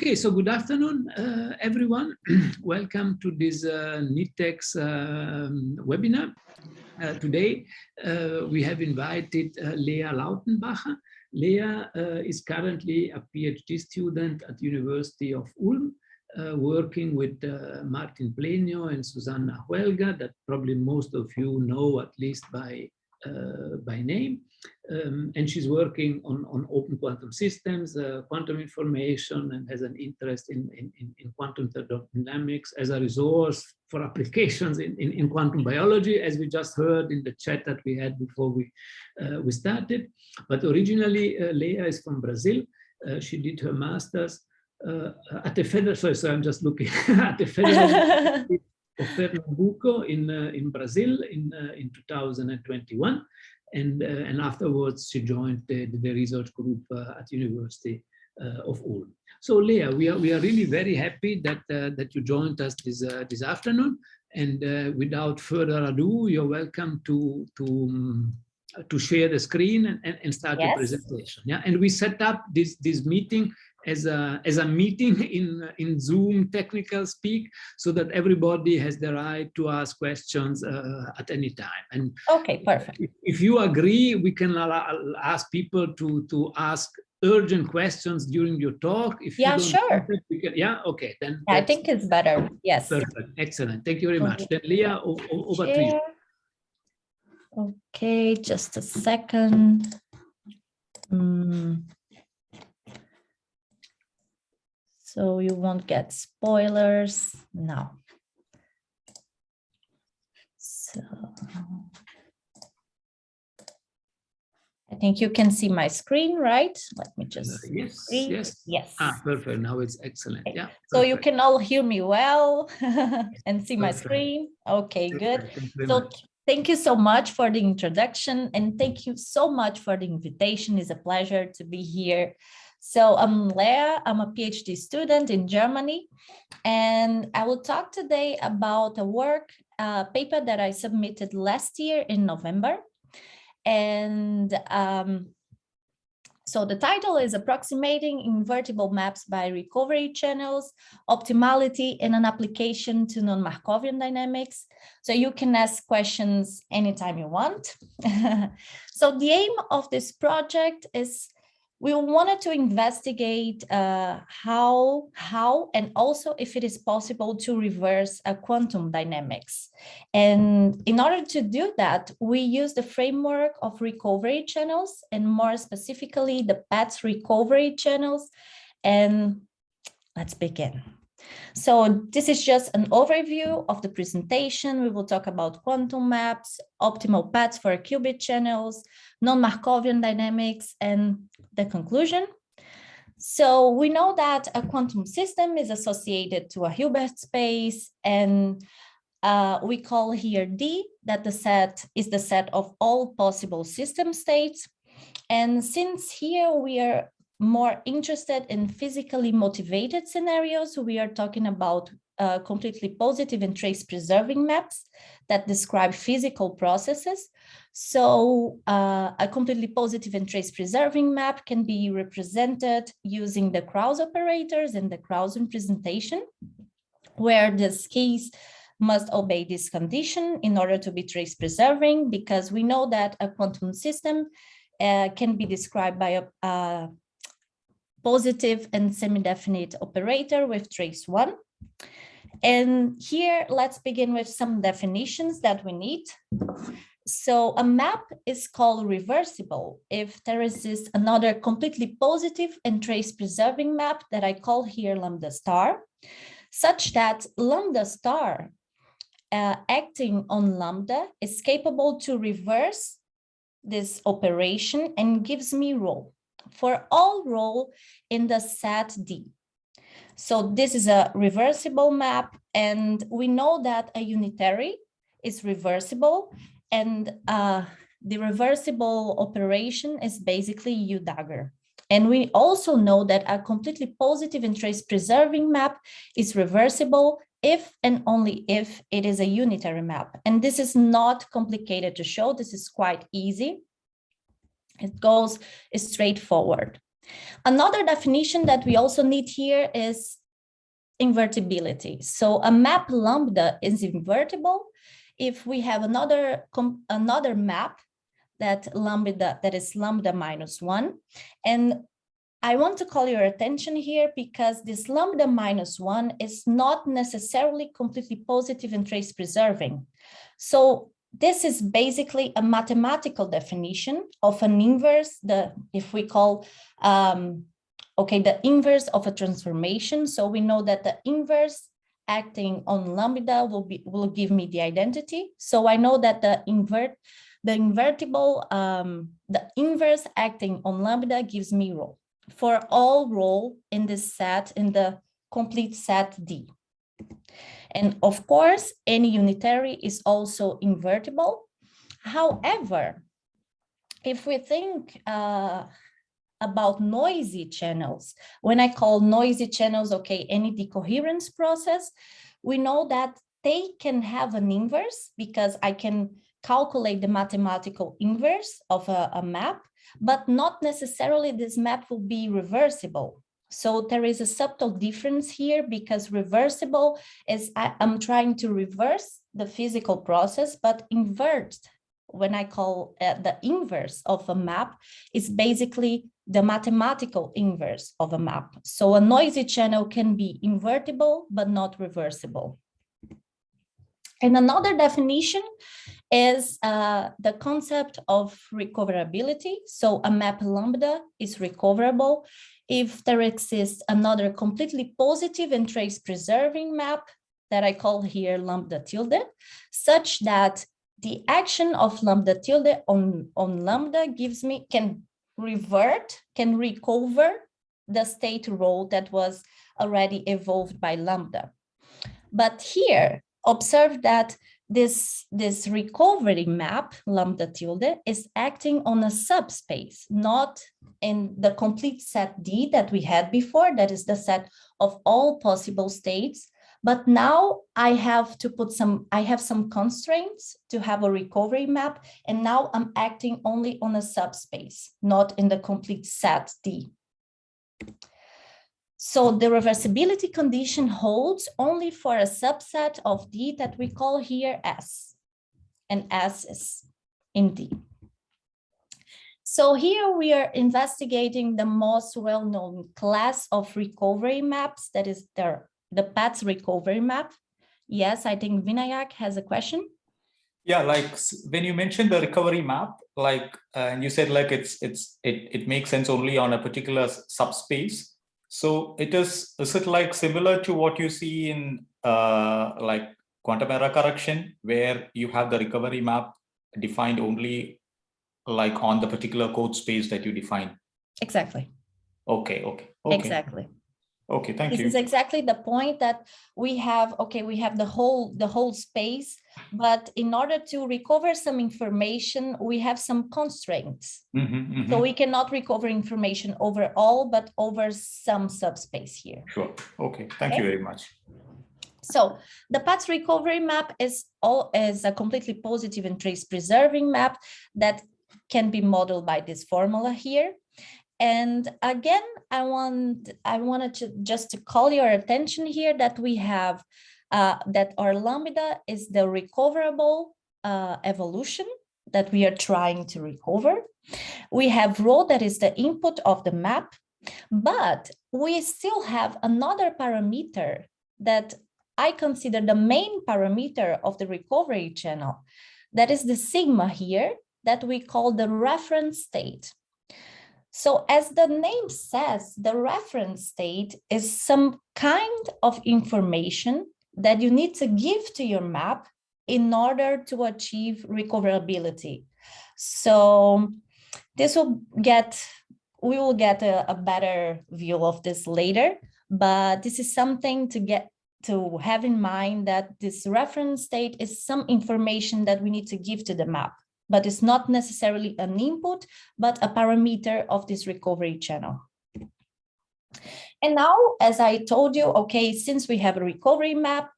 Okay, so good afternoon, everyone. Welcome to this NITheCS webinar. Today, we have invited Lea Lautenbacher. Lea is currently a PhD student at the University of Ulm, working with Martin Plenio and Susanna Huelga, that probably most of you know at least by name. And she's working on open quantum systems, quantum information, and has an interest in quantum thermodynamics as a resource for applications in quantum biology, as we just heard in the chat that we had before we started. But originally, Lea is from Brazil. She did her master's at the Federal, so I'm just looking at the Federal of Pernambuco in Brazil in 2021. And afterwards, she joined the research group at the University of Ulm. So, Lea, we are really very happy that you joined us this afternoon. And without further ado, you're welcome to share the screen and start the presentation. Yeah, and we set up this meeting as a meeting in Zoom technical speak, so that everybody has the right to ask questions at any time. And okay, perfect. If you agree, we can ask people to ask urgent questions during your talk. If yeah, you don't sure. we can, yeah, okay, then I think it's better. Yes. Perfect. Excellent. Thank you very much. Then Lea, over to you. Okay, just a second. So you won't get spoilers now. So I think you can see my screen, right? Let me just yes. Ah, perfect. Now it's excellent. Okay. Yeah. So perfect. you can all hear me well and see my screen. Okay, good. So thank you so much for the introduction, and thank you so much for the invitation. It's a pleasure to be here. So I'm Lea, I'm a PhD student in Germany, and I will talk today about a paper that I submitted last year in November. And so the title is Approximating Invertible Maps by Recovery Channels, Optimality in an Application to Non-Markovian Dynamics. So you can ask questions anytime you want. So the aim of this project is we wanted to investigate how and also if it is possible to reverse quantum dynamics. And in order to do that, we use the framework of recovery channels, and more specifically the Petz recovery channels. And let's begin. So this is just an overview of the presentation. We will talk about quantum maps, optimal paths for qubit channels, non-Markovian dynamics, and the conclusion. So we know that a quantum system is associated to a Hilbert space, and we call here D that the set is the set of all possible system states. And since here we are more interested in physically motivated scenarios, we are talking about completely positive and trace preserving maps that describe physical processes. So a completely positive and trace preserving map can be represented using the Krauss operators and the Krauss representation, where the keys must obey this condition in order to be trace preserving, because we know that a quantum system can be described by a positive and semi-definite operator with trace 1. And here, let's begin with some definitions that we need. So a map is called reversible if there exists another completely positive and trace preserving map that I call here lambda star, such that lambda star acting on lambda is capable to reverse this operation and gives me rho for all rho in the set D. So this is a reversible map, and we know that a unitary is reversible, and the reversible operation is basically U dagger. And we also know that a completely positive and trace preserving map is reversible if and only if it is a unitary map. And this is not complicated to show. This is quite easy. It goes straightforward. Another definition that we also need here is invertibility. So a map lambda is invertible if we have another map that is lambda minus 1. And I want to call your attention here because this lambda minus 1 is not necessarily completely positive and trace preserving. So this is basically a mathematical definition of an inverse, if we call the inverse of a transformation. So we know that the inverse acting on lambda will give me the identity. So I know that the inverse acting on lambda gives me rho for all rho in this set, in the complete set D. And of course, any unitary is also invertible. However, if we think about noisy channels, when I call noisy channels, any decoherence process, we know that they can have an inverse because I can calculate the mathematical inverse of a map, but not necessarily this map will be reversible. So there is a subtle difference here because reversible is I'm trying to reverse the physical process, but invert, when I call the inverse of a map, is basically the mathematical inverse of a map. So a noisy channel can be invertible, but not reversible. And another definition is the concept of recoverability. So a map lambda is recoverable if there exists another completely positive and trace preserving map that I call here lambda tilde, such that the action of lambda tilde on lambda can recover the state rho that was already evolved by lambda. But here, observe that this recovery map, lambda tilde, is acting on a subspace, not in the complete set D that we had before, that is the set of all possible states. But now I have some constraints to have a recovery map, and now I'm acting only on a subspace, not in the complete set D. So the reversibility condition holds only for a subset of D that we call here S, and S is in D. So here we are investigating the most well-known class of recovery maps, that is the Petz recovery map. Yes, I think Vinayak has a question. Yeah, like when you mentioned the recovery map, and you said it makes sense only on a particular subspace. So is it like similar to what you see in like quantum error correction, where you have the recovery map defined only like on the particular code space that you define? Exactly. Okay. Exactly. Okay, thank you. This is exactly the point that we have. We have the whole space, but in order to recover some information, we have some constraints. So we cannot recover information overall, but over some subspace here. Sure. Okay. Thank you very much. So the Petz recovery map is a completely positive and trace preserving map that can be modeled by this formula here. And again, I wanted to call your attention here that we have that our lambda is the recoverable evolution that we are trying to recover. We have rho that is the input of the map, but we still have another parameter that I consider the main parameter of the recovery channel. That is the sigma here that we call the reference state. So as the name says, the reference state is some kind of information that you need to give to your map in order to achieve recoverability. So we will get a better view of this later, but this is something to have in mind, that this reference state is some information that we need to give to the map, but it's not necessarily an input, but a parameter of this recovery channel. And now, as I told you, since we have a recovery map,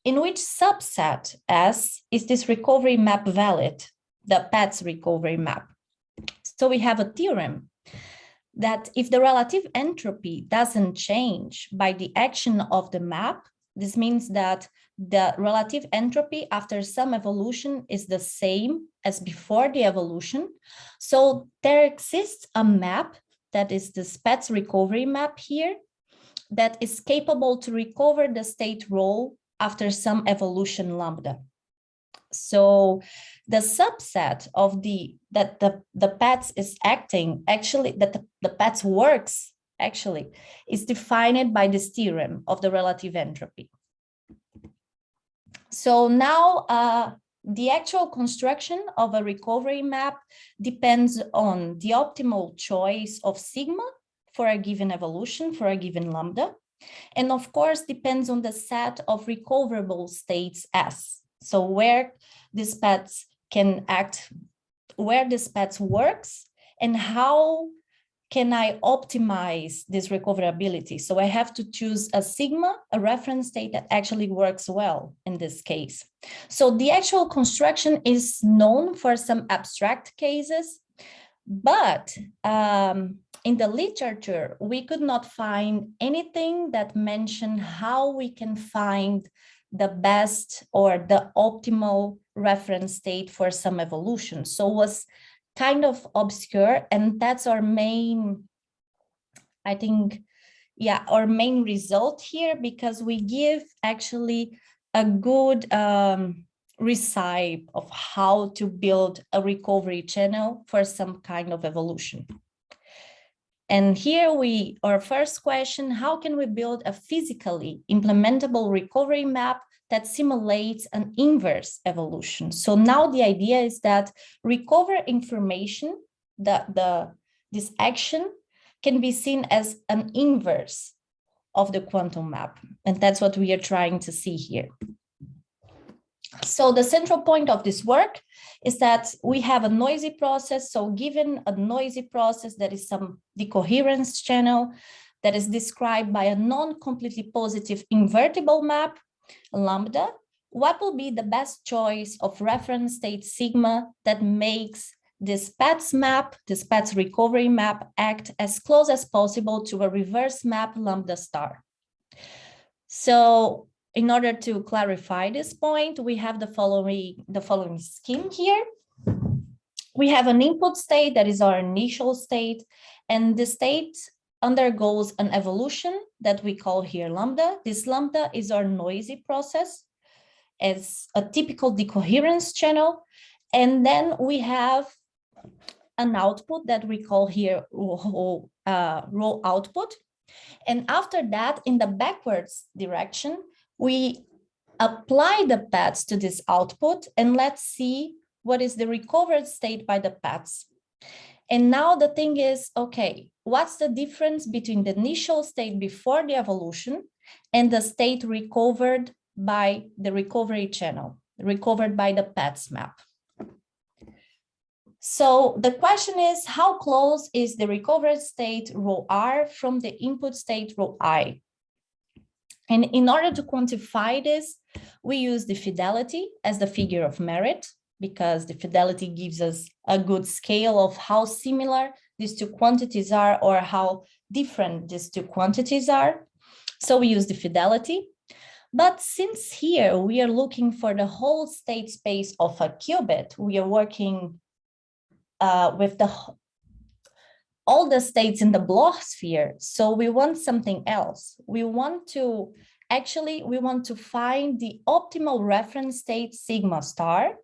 in which subset S is this recovery map valid, the Petz recovery map? So we have a theorem that if the relative entropy doesn't change by the action of the map, this means that the relative entropy after some evolution is the same as before the evolution. So there exists a map that is the Petz recovery map here that is capable to recover the state rho after some evolution lambda. So the subset of the Petz is acting, actually, that the Petz works actually, is defined by this theorem of the relative entropy. So now the actual construction of a recovery map depends on the optimal choice of sigma for a given evolution, for a given lambda, and of course depends on the set of recoverable states S. So where this Petz can act, where this Petz works, and how can I optimize this recoverability? So I have to choose a sigma, a reference state that actually works well in this case. So the actual construction is known for some abstract cases, but in the literature, we could not find anything that mentioned how we can find the best or the optimal reference state for some evolution. So it was kind of obscure, and that's our main, I think, yeah, our main result here, because we give actually a good recipe of how to build a recovery channel for some kind of evolution. And here our first question, how can we build a physically implementable recovery map that simulates an inverse evolution? So now the idea is that recover information, this action can be seen as an inverse of the quantum map. And that's what we are trying to see here. So the central point of this work is that we have a noisy process. So given a noisy process, there is some decoherence channel that is described by a non-completely positive invertible map, lambda. What will be the best choice of reference state sigma that makes this Petz map, this Petz recovery map, act as close as possible to a reverse map lambda star? So in order to clarify this point, we have the following scheme here. We have an input state that is our initial state, and the state undergoes an evolution that we call here lambda. This lambda is our noisy process as a typical decoherence channel. And then we have an output that we call here rho output. And after that, in the backwards direction, we apply the Petz to this output, and let's see what is the recovered state by the Petz. And now the thing is, okay, what's the difference between the initial state before the evolution and the state recovered by the recovery channel, recovered by the Petz map? So the question is, how close is the recovered state rho r from the input state rho I? And in order to quantify this, we use the fidelity as the figure of merit, because the fidelity gives us a good scale of how similar these two quantities are or how different these two quantities are. So we use the fidelity. But since here we are looking for the whole state space of a qubit, we are working with all the states in the Bloch sphere. So we want something else. We want to find the optimal reference state sigma star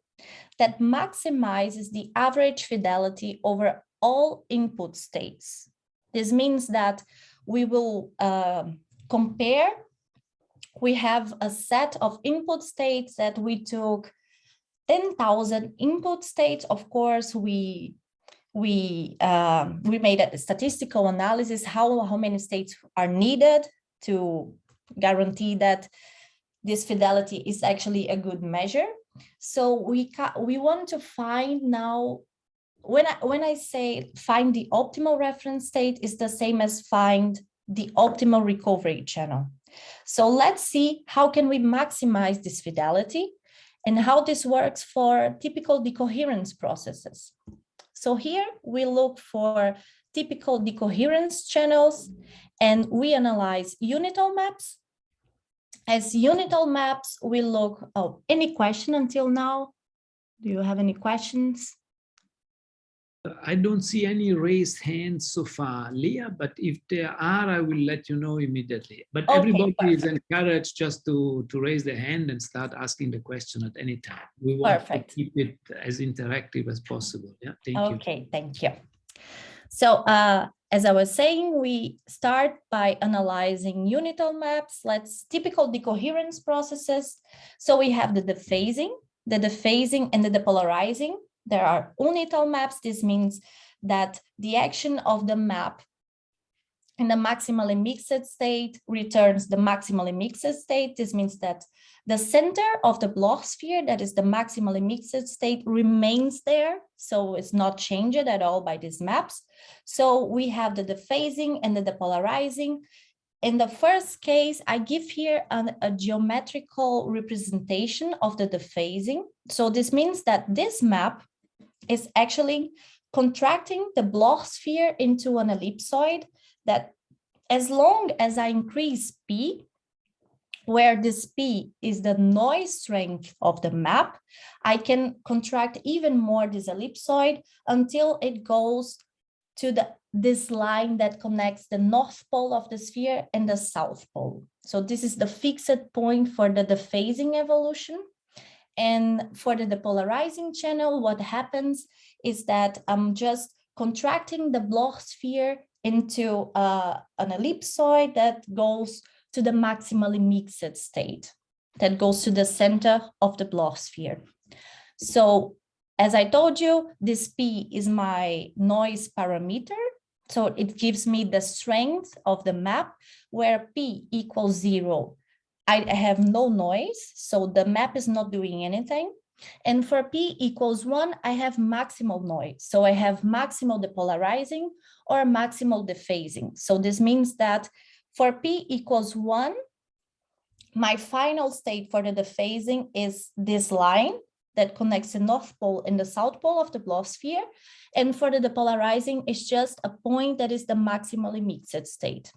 that maximizes the average fidelity over all input states. This means that we will compare. We have a set of input states that we took 10,000 input states. Of course, we made a statistical analysis how many states are needed to guarantee that this fidelity is actually a good measure. So we want to find now, when I say find the optimal reference state, is the same as find the optimal recovery channel. So let's see how can we maximize this fidelity and how this works for typical decoherence processes. So here we look for typical decoherence channels, and we analyze unital maps. As unital maps, we look, any question until now? Do you have any questions? I don't see any raised hands so far, Lea, but if there are, I will let you know immediately. But Okay, everybody perfect. is encouraged just to raise their hand and start asking the question at any time. We want Perfect. to keep it as interactive as possible. Yeah, thank you. Okay, thank you. So as I was saying, we start by analyzing unital maps. Let's typical decoherence processes. So we have the dephasing and the depolarizing. There are unital maps. This means that the action of the map in the maximally mixed state returns the maximally mixed state. This means that the center of the Bloch sphere, that is the maximally mixed state, remains there. So it's not changed at all by these maps. So we have the dephasing and the depolarizing. In the first case, I give here a geometrical representation of the dephasing. So this means that this map is actually contracting the Bloch sphere into an ellipsoid that, as long as I increase P, where this P is the noise strength of the map, I can contract even more this ellipsoid until it goes to this line that connects the north pole of the sphere and the south pole. So this is the fixed point for the dephasing evolution. And for the depolarizing channel, what happens is that I'm just contracting the Bloch sphere into an ellipsoid that goes to the maximally mixed state, that goes to the center of the Bloch sphere. So as I told you, this P is my noise parameter. So it gives me the strength of the map, where P equals 0. I have no noise, so the map is not doing anything. And for P equals 1, I have maximal noise. So I have maximal depolarizing or maximal dephasing. So this means that for P equals 1, my final state for the dephasing is this line that connects the north pole and the south pole of the Bloch sphere. And for the depolarizing, it's just a point that is the maximally mixed state.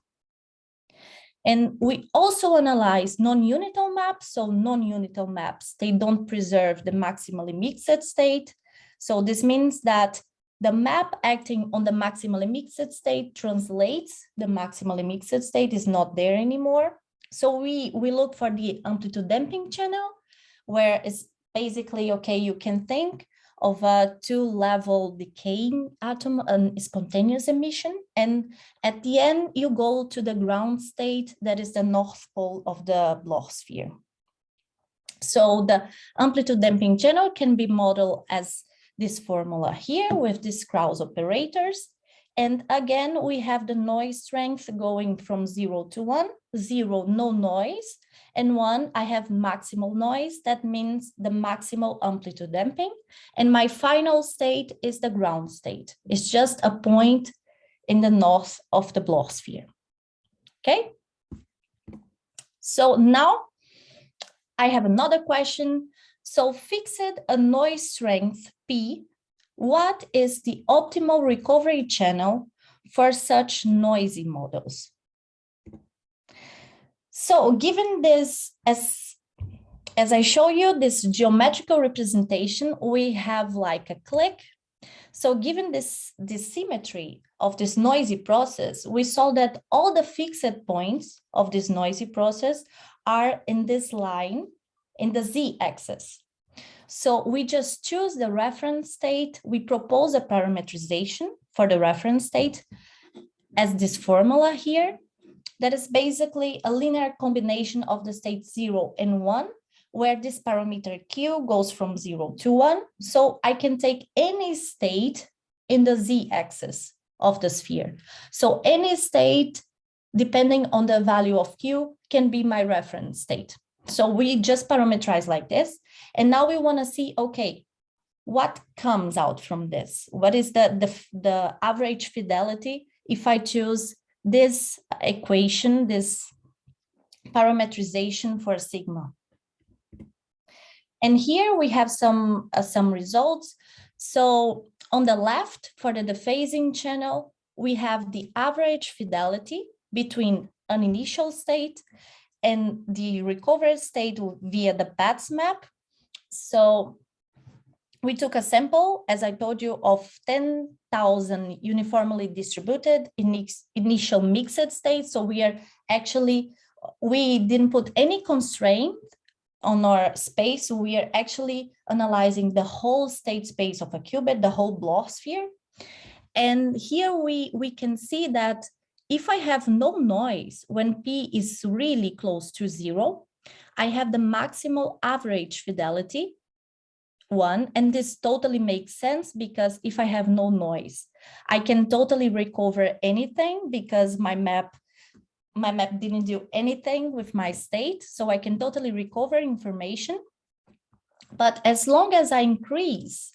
And we also analyze non-unital maps. So non-unital maps, they don't preserve the maximally mixed state. So this means that the map acting on the maximally mixed state translates the maximally mixed state is not there anymore. So we look for the amplitude damping channel, where it's basically, okay, you can think of a two-level decaying atom and spontaneous emission. And at the end, you go to the ground state, that is the north pole of the Bloch sphere. So the amplitude damping channel can be modeled as this formula here with these Krauss operators. And again, we have the noise strength going from 0 to 1, 0, no noise, and 1, I have maximal noise. That means the maximal amplitude damping. And my final state is the ground state. It's just a point in the north of the Bloch sphere. Okay. So now I have another question. So fixed a noise strength P, what is the optimal recovery channel for such noisy models? So given this, as I show you this geometrical representation, we have like a click. So given this symmetry of this noisy process, we saw that all the fixed points of this noisy process are in this line in the z-axis. So we just choose the reference state. We propose a parametrization for the reference state as this formula here. That is basically a linear combination of the states 0 and 1, where this parameter Q goes from 0 to 1. So I can take any state in the z-axis of the sphere. So any state, depending on the value of Q, can be my reference state. So we just parameterize like this. And now we want to see, okay, what comes out from this? What is the average fidelity if I choose this equation, this parametrization for sigma? And here we have some results. So on the left, for the dephasing channel, we have the average fidelity between an initial state and the recovered state via the Petz map. So we took a sample, as I told you, of 10,000 uniformly distributed initial mixed states. So we didn't put any constraint on our space. We are actually analyzing the whole state space of a qubit, the whole Bloch sphere. And here we can see that if I have no noise, when P is really close to 0, I have the maximal average fidelity 1, and this totally makes sense because if I have no noise, I can totally recover anything because my map didn't do anything with my state, so I can totally recover information. But as long as I increase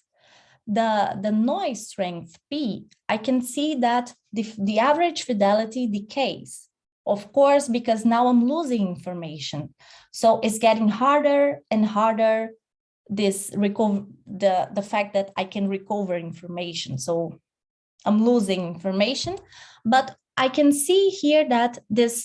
the noise strength P, I can see that the average fidelity decays, of course, because now I'm losing information. So it's getting harder and harder, the fact that I can recover information. So I'm losing information, but I can see here that this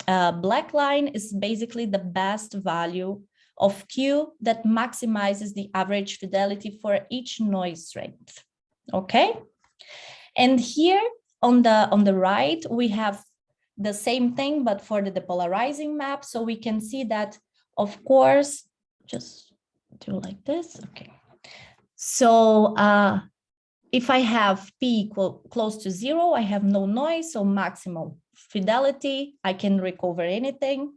black line is basically the best value of Q that maximizes the average fidelity for each noise strength. Okay, and here on the right we have the same thing but for the depolarizing map. So we can see that, of course, just do like this. Okay, so if I have P close to 0, I have no noise, so maximal fidelity, I can recover anything.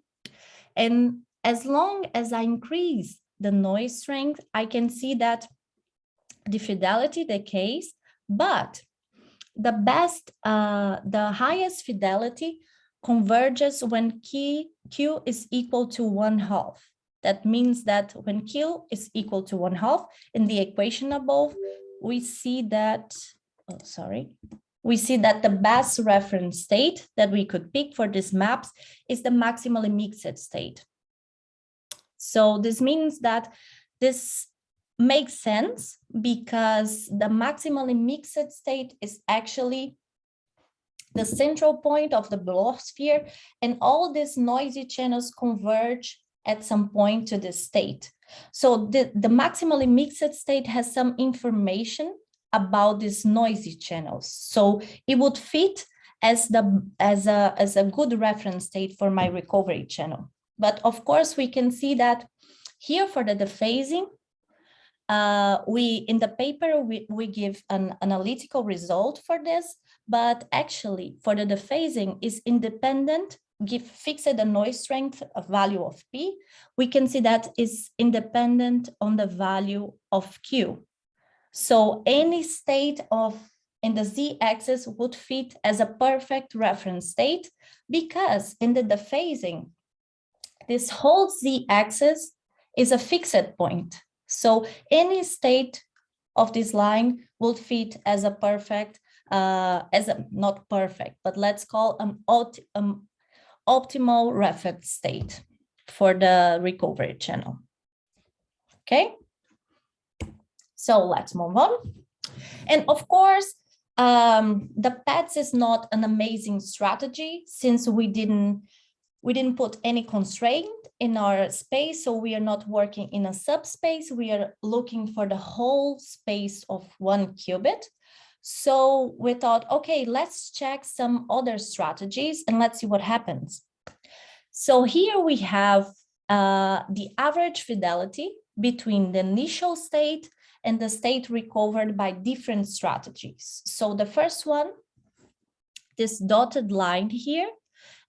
And as long as I increase the noise strength, I can see that the fidelity decays, but the highest fidelity converges when Q is equal to 1/2. That means that when Q is equal to 1/2 in the equation above, we see that, we see that the best reference state that we could pick for these maps is the maximally mixed state. So this means that this makes sense because the maximally mixed state is actually the central point of the Bloch sphere, and all these noisy channels converge at some point to this state. So the maximally mixed state has some information about these noisy channels. So it would fit as a good reference state for my recovery channel. But of course, we can see that here for the dephasing, in the paper, we give an analytical result for this, but actually for the dephasing is independent, fixed the noise strength, a value of P, we can see that is independent on the value of Q. So any state in the z-axis would fit as a perfect reference state because in the dephasing, this whole z-axis is a fixed point. So any state of this line would fit as a perfect, not perfect, but let's call an optimal reference state for the recovery channel. Okay, so let's move on. And of course, the Petz is not an amazing strategy since we didn't put any constraint in our space, so we are not working in a subspace. We are looking for the whole space of 1 qubit. So we thought, okay, let's check some other strategies and let's see what happens. So here we have the average fidelity between the initial state and the state recovered by different strategies. So the first one, this dotted line here,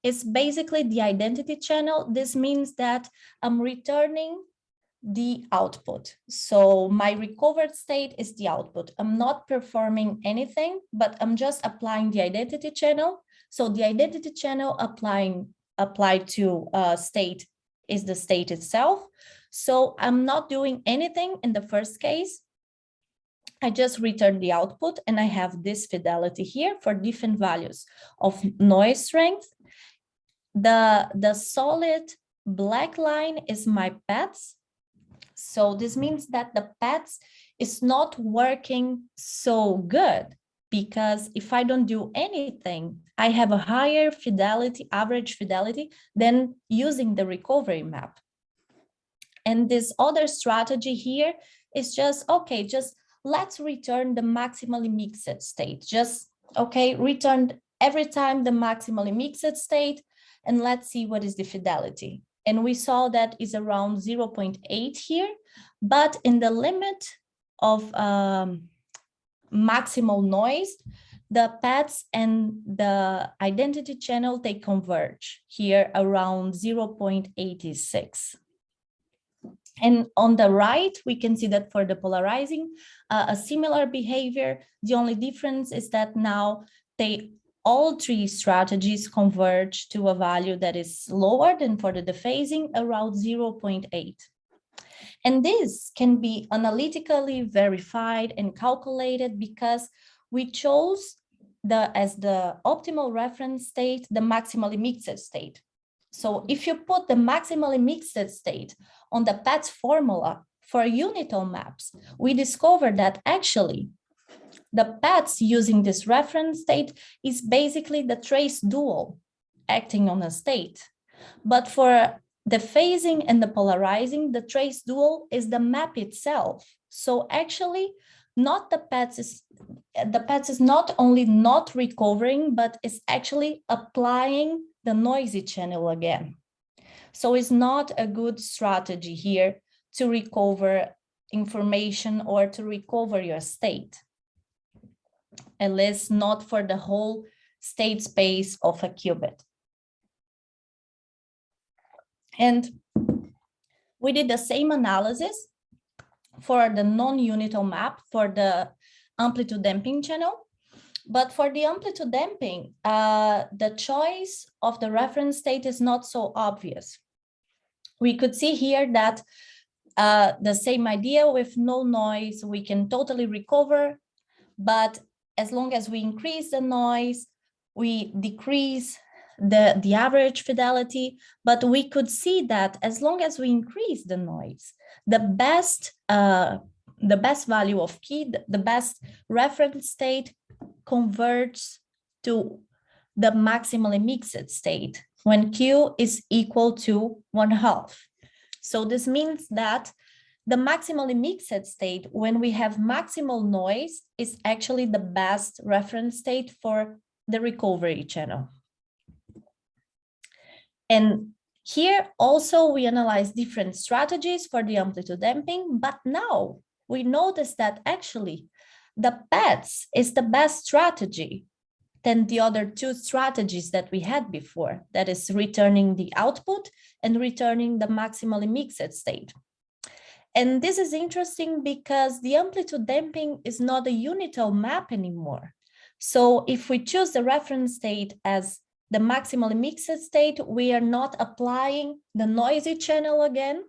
is basically the identity channel. This means that I'm returning the output. So my recovered state is the output. I'm not performing anything, but I'm just applying the identity channel. So the identity channel applied to state is the state itself. So I'm not doing anything in the first case. I just return the output and I have this fidelity here for different values of noise strength. The solid black line is my Petz. So this means that the Petz is not working so good because if I don't do anything, I have a higher fidelity, average fidelity, than using the recovery map. And this other strategy here is just, okay, just let's return the maximally mixed state. Just, okay, return every time the maximally mixed state, and let's see what is the fidelity. And we saw that is around 0.8 here, but in the limit of maximal noise, the Petz and the identity channel, they converge here around 0.86. And on the right, we can see that for the polarizing, a similar behavior. The only difference is that now all three strategies converge to a value that is lower than for the dephasing, around 0.8. And this can be analytically verified and calculated because we chose as the optimal reference state, the maximally mixed state. So if you put the maximally mixed state on the Petz formula for unital maps, we discovered that actually the Petz using this reference state is basically the trace dual acting on a state. But for the phasing and the polarizing, the trace dual is the map itself. So actually, the Petz is not only not recovering, but is actually applying the noisy channel again. So it's not a good strategy here to recover information or to recover your state, at least not for the whole state space of a qubit. And we did the same analysis for the non-unital map for the amplitude damping channel. But for the amplitude damping, the choice of the reference state is not so obvious. We could see here that the same idea with no noise, we can totally recover, but as long as we increase the noise, we decrease the average fidelity. But we could see that as long as we increase the noise, the best value of key, the best reference state converts to the maximally mixed state when Q is equal to 1/2. So this means that the maximally mixed state, when we have maximal noise, is actually the best reference state for the recovery channel. And here also we analyze different strategies for the amplitude damping, but now we notice that actually the Petz is the best strategy than the other two strategies that we had before, that is returning the output and returning the maximally mixed state. And this is interesting because the amplitude damping is not a unital map anymore. So if we choose the reference state as the maximally mixed state, we are not applying the noisy channel again.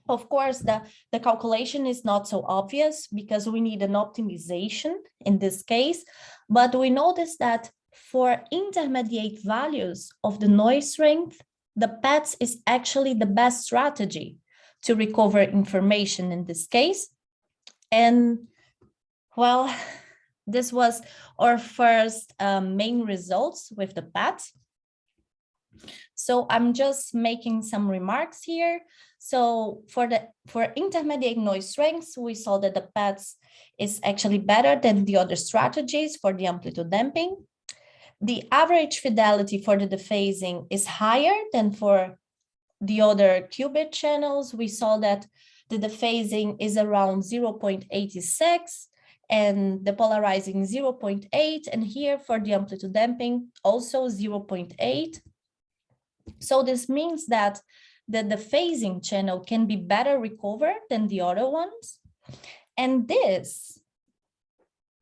Of course, the calculation is not so obvious because we need an optimization in this case, but we notice that for intermediate values of the noise strength, the Petz is actually the best strategy to recover information in this case. And well, this was our first main results with the Petz. So I'm just making some remarks here. So for intermediate noise strengths, we saw that the Petz is actually better than the other strategies for the amplitude damping. The average fidelity for the dephasing is higher than for the other qubit channels. We saw that the dephasing is around 0.86 and the polarizing 0.8, and here for the amplitude damping also 0.8. So this means that the dephasing channel can be better recovered than the other ones. And this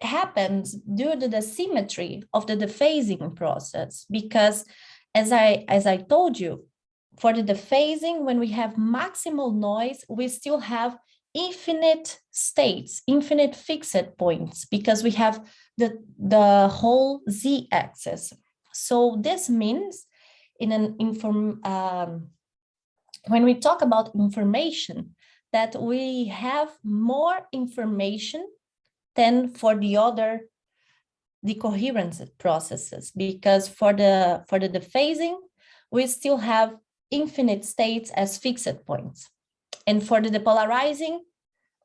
happens due to the symmetry of the dephasing process, because as I told you, for the dephasing, when we have maximal noise, we still have infinite states, infinite fixed points, because we have the whole z-axis. So this means when we talk about information, that we have more information than for the other decoherence processes, because for the dephasing, we still have infinite states as fixed points. And for the depolarizing,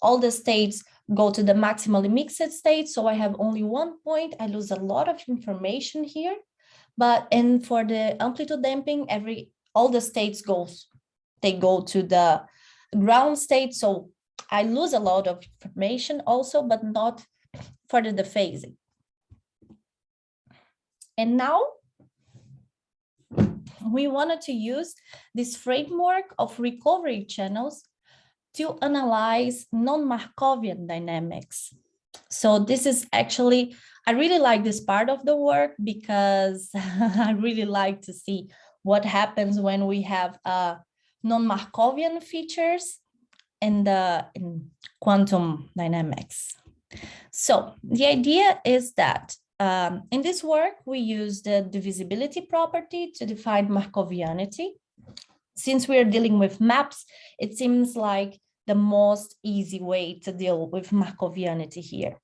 all the states go to the maximally mixed state. So I have only one point. I lose a lot of information here. And for the amplitude damping, all the states go to the ground state. So I lose a lot of information also, but not for the dephasing. And now we wanted to use this framework of recovery channels to analyze non-Markovian dynamics. So this is actually, I really like this part of the work because I really like to see what happens when we have non-Markovian features in quantum dynamics. So the idea is that in this work, we use the divisibility property to define Markovianity. Since we're dealing with maps, it seems like the most easy way to deal with Markovianity here.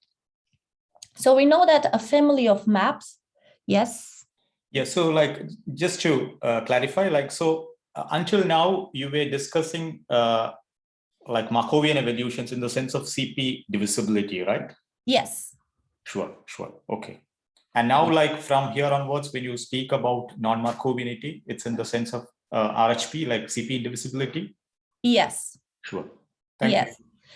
So we know that a family of maps, yes? Yeah, so like, just to clarify, like, so until now, you were discussing like Markovian evolutions in the sense of CP divisibility, right? Yes. Sure, okay. And now, like from here onwards, when you speak about non-Markovianity, it's in the sense of RHP, like CP indivisibility? Yes. Sure. Thank you.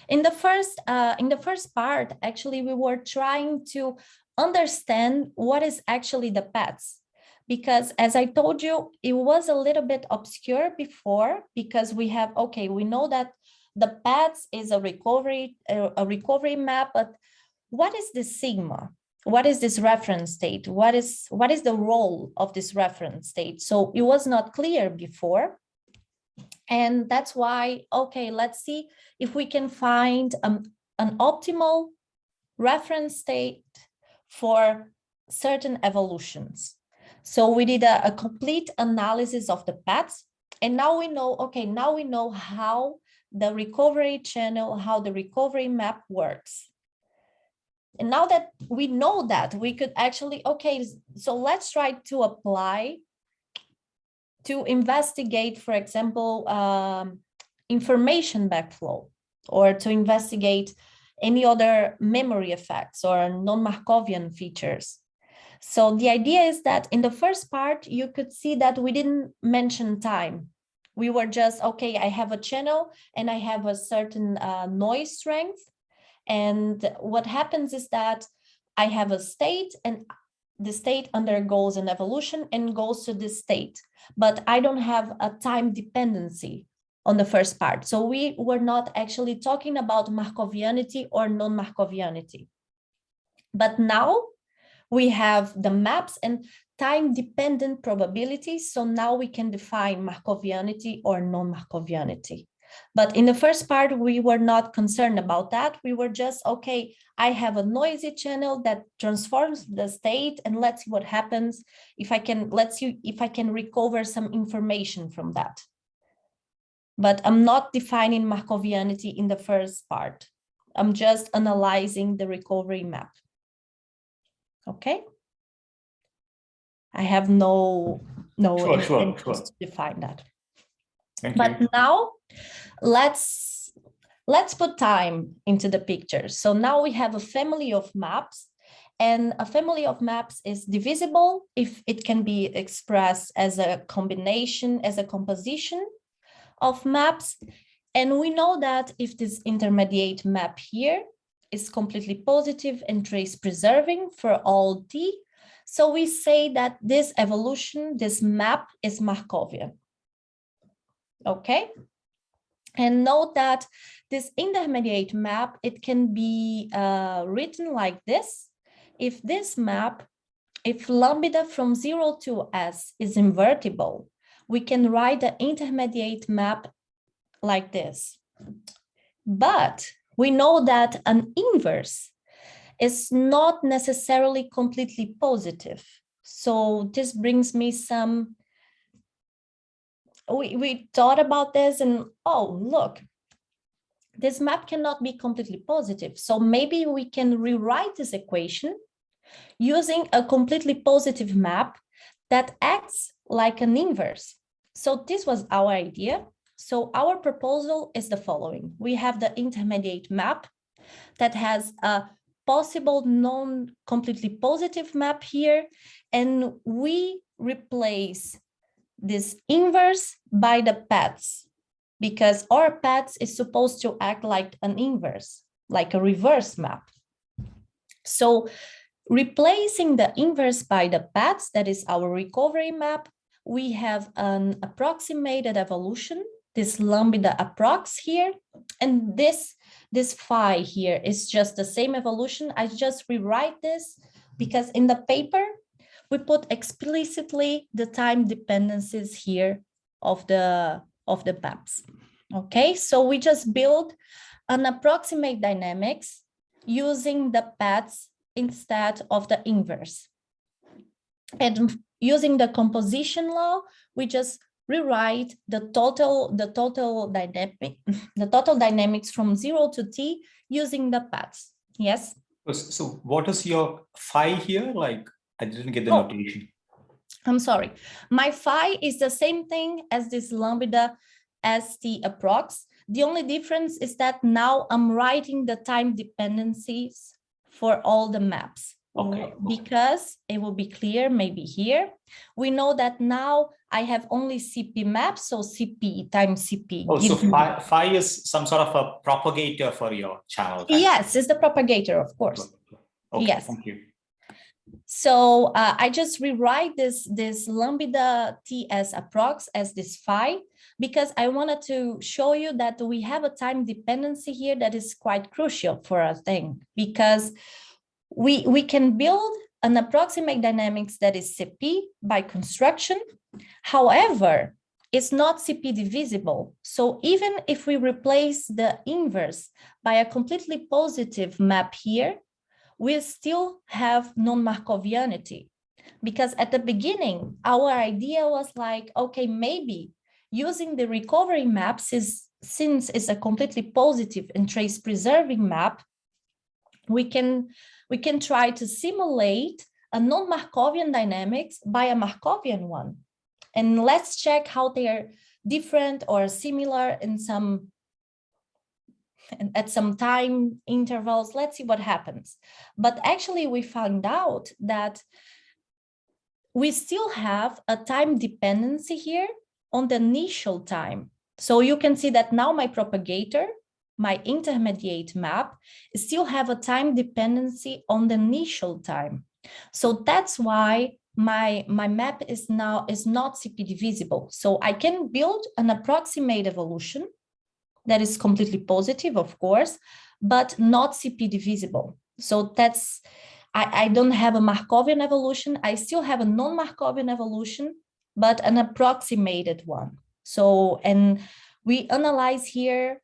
In the first part, actually, we were trying to understand what is actually the Petz, because as I told you, it was a little bit obscure before, because we know that the Petz is a recovery map, but what is the sigma? What is this reference state? What is the role of this reference state? So it was not clear before. And that's why, let's see if we can find an optimal reference state for certain evolutions. So we did a complete analysis of the Petz, and now we know, how the recovery channel, how the recovery map works. And now that we know that, we could actually, so let's try to apply to investigate, for example, information backflow, or to investigate any other memory effects or non-Markovian features. So the idea is that in the first part, you could see that we didn't mention time. We were just, I have a channel and I have a certain noise strength. And what happens is that I have a state, and the state undergoes an evolution and goes to this state, but I don't have a time dependency on the first part. So we were not actually talking about Markovianity or non-Markovianity. But now we have the maps and time-dependent probabilities. So now we can define Markovianity or non-Markovianity. But in the first part, we were not concerned about that. We were just, I have a noisy channel that transforms the state, and let's see what happens if I can recover some information from that. But I'm not defining Markovianity in the first part. I'm just analyzing the recovery map. Okay? I have no interest to define that. But now let's put time into the picture. So now we have a family of maps, and a family of maps is divisible if it can be expressed as a combination, as a composition of maps. And we know that if this intermediate map here is completely positive and trace preserving for all D, so we say that this evolution, this map is Markovian. Okay? And note that this intermediate map, it can be written like this. If this map, if lambda from 0 to S is invertible, we can write the intermediate map like this. But we know that an inverse is not necessarily completely positive. So this brings me some, we thought about this and, look, this map cannot be completely positive. So maybe we can rewrite this equation using a completely positive map that acts like an inverse. So this was our idea. So our proposal is the following. We have the intermediate map that has a possible non-completely positive map here, and we replace this inverse by the Petz, because our Petz is supposed to act like an inverse, like a reverse map. So replacing the inverse by the Petz, that is our recovery map, we have an approximated evolution, this lambda approx here, and this phi here is just the same evolution. I just rewrite this because in the paper, we put explicitly the time dependencies here of the maps. Okay, so we just build an approximate dynamics using the Petz instead of the inverse. And using the composition law, we just rewrite the total dynamics from 0 to t using the Petz. Yes. So what is your phi here? Like, I didn't get the notation. I'm sorry. My phi is the same thing as this lambda st approx. The only difference is that now I'm writing the time dependencies for all the maps. Okay. Because it will be clear maybe here. We know that now I have only CP maps, so CP times CP. Oh, so phi is some sort of a propagator for your channel. Yes, it's the propagator, of course. Okay, yes. Thank you. So I just rewrite this lambda TS approx as this phi, because I wanted to show you that we have a time dependency here that is quite crucial for our thing, because we can build an approximate dynamics that is CP by construction. However, it's not CP divisible. So even if we replace the inverse by a completely positive map here, we still have non-Markovianity. Because at the beginning, our idea was like, okay, maybe using the recovery maps since it's a completely positive and trace preserving map, we can try to simulate a non-Markovian dynamics by a Markovian one. And let's check how they are different or similar at some time intervals. Let's see what happens. But actually, we found out that we still have a time dependency here on the initial time. So you can see that now my propagator, my intermediate map, still have a time dependency on the initial time. So that's why my map is not CP divisible. So I can build an approximate evolution that is completely positive, of course, but not CP divisible. So that's, I don't have a Markovian evolution. I still have a non-Markovian evolution, but an approximated one. So, and we analyze here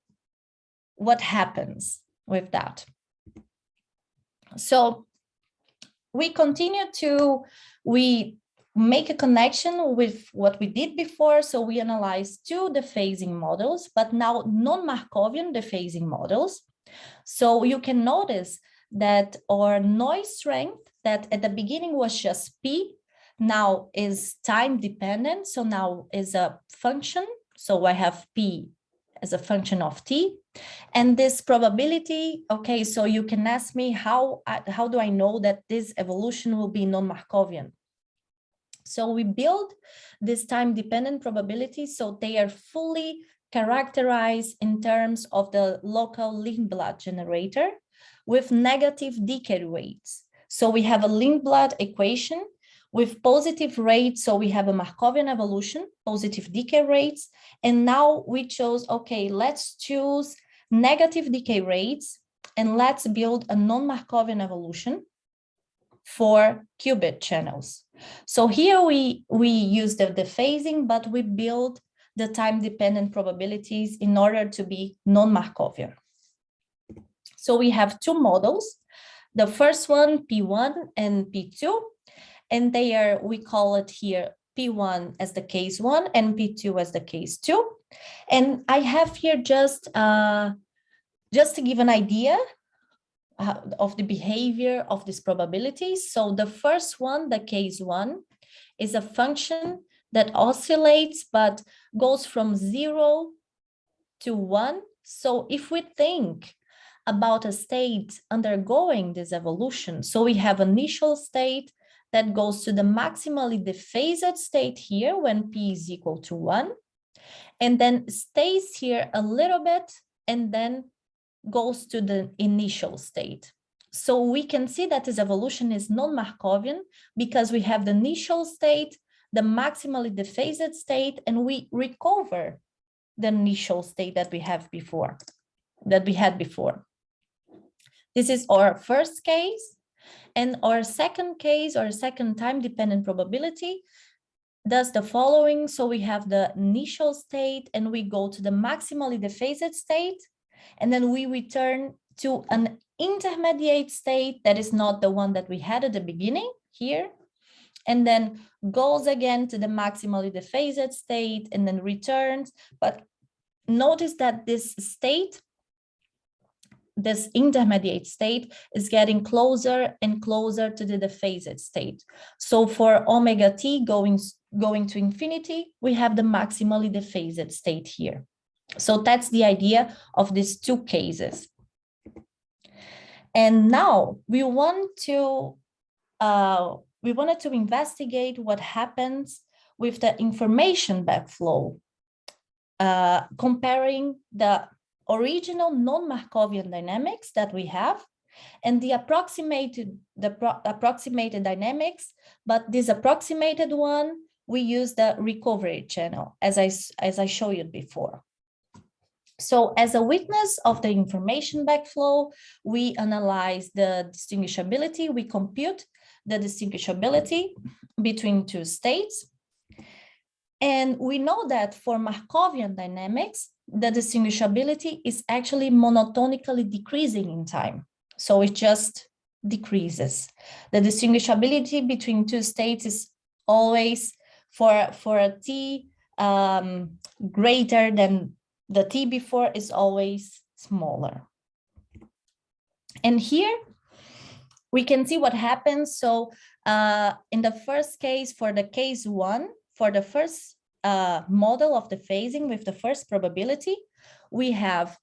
what happens with that. So we make a connection with what we did before. So we analyzed two dephasing models, but now non-Markovian dephasing models. So you can notice that our noise strength that at the beginning was just P, now is time dependent. So now is a function. So I have P as a function of T. And this probability, okay, so you can ask me how do I know that this evolution will be non-Markovian? So we build this time-dependent probability, so they are fully characterized in terms of the local Lindblad generator with negative decay rates. So we have a Lindblad equation with positive rates, so we have a Markovian evolution, positive decay rates, and now we chose, okay, let's choose negative decay rates, and let's build a non-Markovian evolution for qubit channels. So here we use the dephasing, but we build the time-dependent probabilities in order to be non-Markovian. So we have two models. The first one, P1 and P2, and they are, we call it here P1 as the case 1 and P2 as the case 2. And I have here just to give an idea of the behavior of these probabilities. So the first one, the case one, is a function that oscillates but goes from 0 to 1. So if we think about a state undergoing this evolution, so we have initial state that goes to the maximally dephased state here when p is equal to 1, and then stays here a little bit and then goes to the initial state. So we can see that this evolution is non-Markovian because we have the initial state, the maximally dephased state, and we recover the initial state that we had before. This is our first case, and our second case, or second time-dependent probability, does the following. So we have the initial state, and we go to the maximally dephased state, and then we return to an intermediate state that is not the one that we had at the beginning here, and then goes again to the maximally dephased state and then returns. But notice that this state, this intermediate state, is getting closer and closer to the dephased state. So for omega t going to infinity, we have the maximally dephased state here. So that's the idea of these two cases. And now we wanted to investigate what happens with the information backflow, comparing the original non-Markovian dynamics that we have and the approximated dynamics, but this approximated one, we use the recovery channel as I showed you before. So as a witness of the information backflow, we analyze the distinguishability, we compute the distinguishability between two states. And we know that for Markovian dynamics, the distinguishability is actually monotonically decreasing in time. So it just decreases. The distinguishability between two states is always for a t greater than the t before is always smaller. And here we can see what happens. So in the first case, for the case one, for the first model of the phasing with the first probability, we have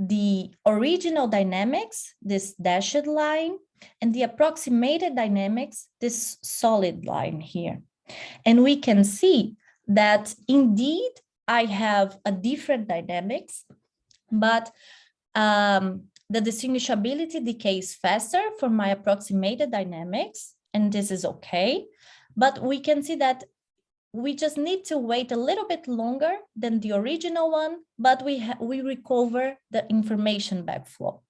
the original dynamics, this dashed line, and the approximated dynamics, this solid line here. And we can see that indeed I have a different dynamics, but the distinguishability decays faster for my approximated dynamics, and this is okay. But we can see that we just need to wait a little bit longer than the original one, but we recover the information backflow.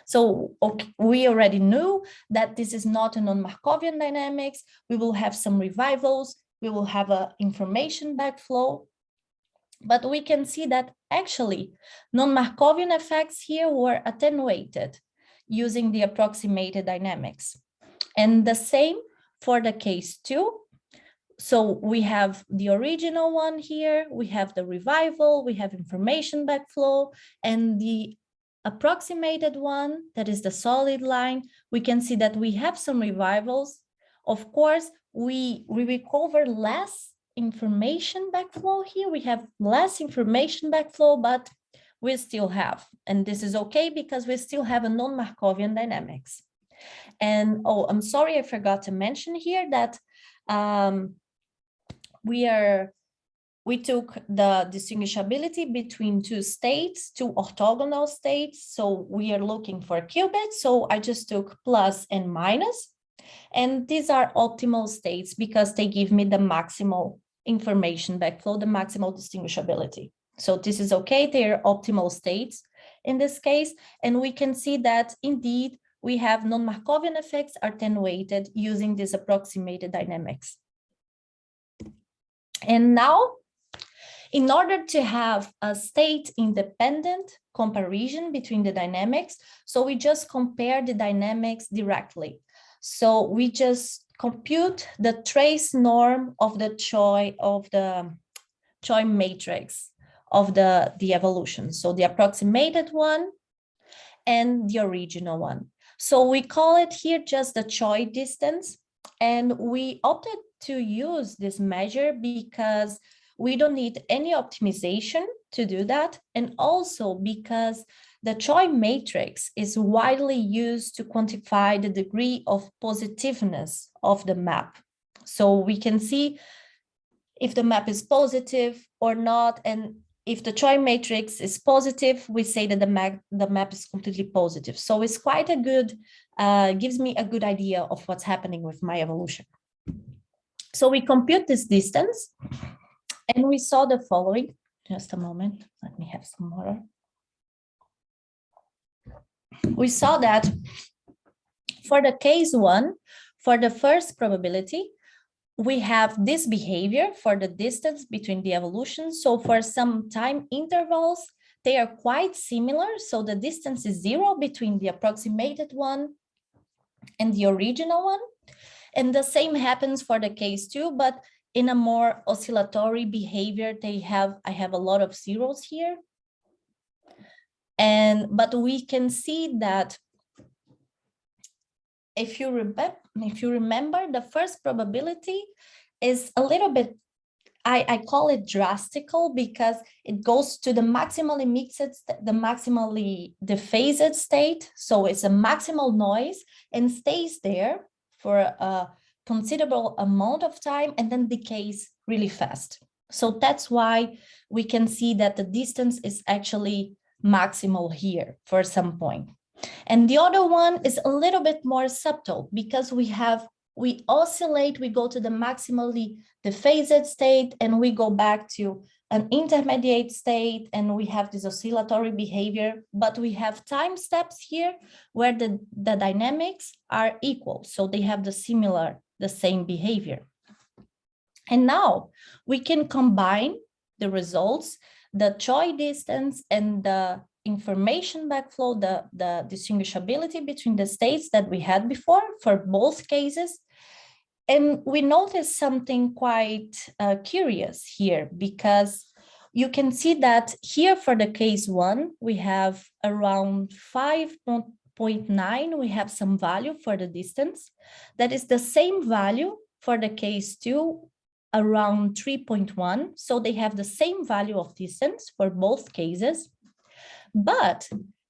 So okay, we already knew that this is not a non-Markovian dynamics. We will have some revivals. We will have an information backflow. But we can see that actually non-Markovian effects here were attenuated using the approximated dynamics. And the same for the case two. So we have the original one here, we have the revival, we have information backflow, and the approximated one, that is the solid line, we can see that we have some revivals. Of course, we recover less information backflow here. We have less information backflow, but we still have, and this is okay because we still have a non-Markovian dynamics. And oh, I'm sorry, I forgot to mention here that we took the distinguishability between two states, two orthogonal states. So we are looking for qubits. So I just took plus and minus. And these are optimal states because they give me the maximal information backflow, the maximal distinguishability. So this is okay. They are optimal states in this case. And we can see that indeed we have non-Markovian effects attenuated using this approximated dynamics. And now, in order to have a state-independent comparison between the dynamics, so we just compare the dynamics directly. So we just compute the trace norm of the Choi matrix of the evolution. So the approximated one and the original one. So we call it here just the choice distance. And we opted to use this measure because we don't need any optimization to do that. And also because the choice matrix is widely used to quantify the degree of positiveness of the map. So we can see if the map is positive or not. And if the choice matrix is positive, we say that the map is completely positive. So it's quite a good, gives me a good idea of what's happening with my evolution. So we compute this distance and we saw the following. Just a moment, let me have some water. We saw that for the case 1, for the first probability, we have this behavior for the distance between the evolutions. So for some time intervals, they are quite similar. So the distance is 0 between the approximated one and the original one. And the same happens for the case 2, but in a more oscillatory behavior, I have a lot of zeros here. But we can see that if you remember, the first probability is a little bit, I call it drastical because it goes to the maximally mixed, the maximally dephased state. So it's a maximal noise and stays there for a considerable amount of time and then decays really fast. So that's why we can see that the distance is actually maximal here for some point. And the other one is a little bit more subtle because we oscillate, we go to the maximally dephased state and we go back to an intermediate state and we have this oscillatory behavior, but we have time steps here where the dynamics are equal. So they have the same behavior. And now we can combine the results, the choice distance and the information backflow, the distinguishability between the states that we had before for both cases. And we noticed something quite curious here because you can see that here for the case 1, we have around 5.9, we have some value for the distance. That is the same value for the case 2, around 3.1. So they have the same value of distance for both cases. But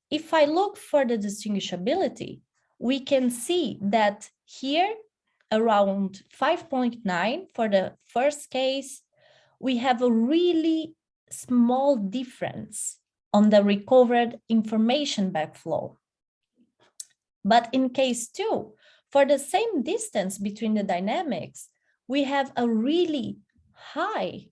if I look for the distinguishability, we can see that here around 5.9 for the first case, we have a really small difference on the recovered information backflow. But in case 2, for the same distance between the dynamics, we have a really high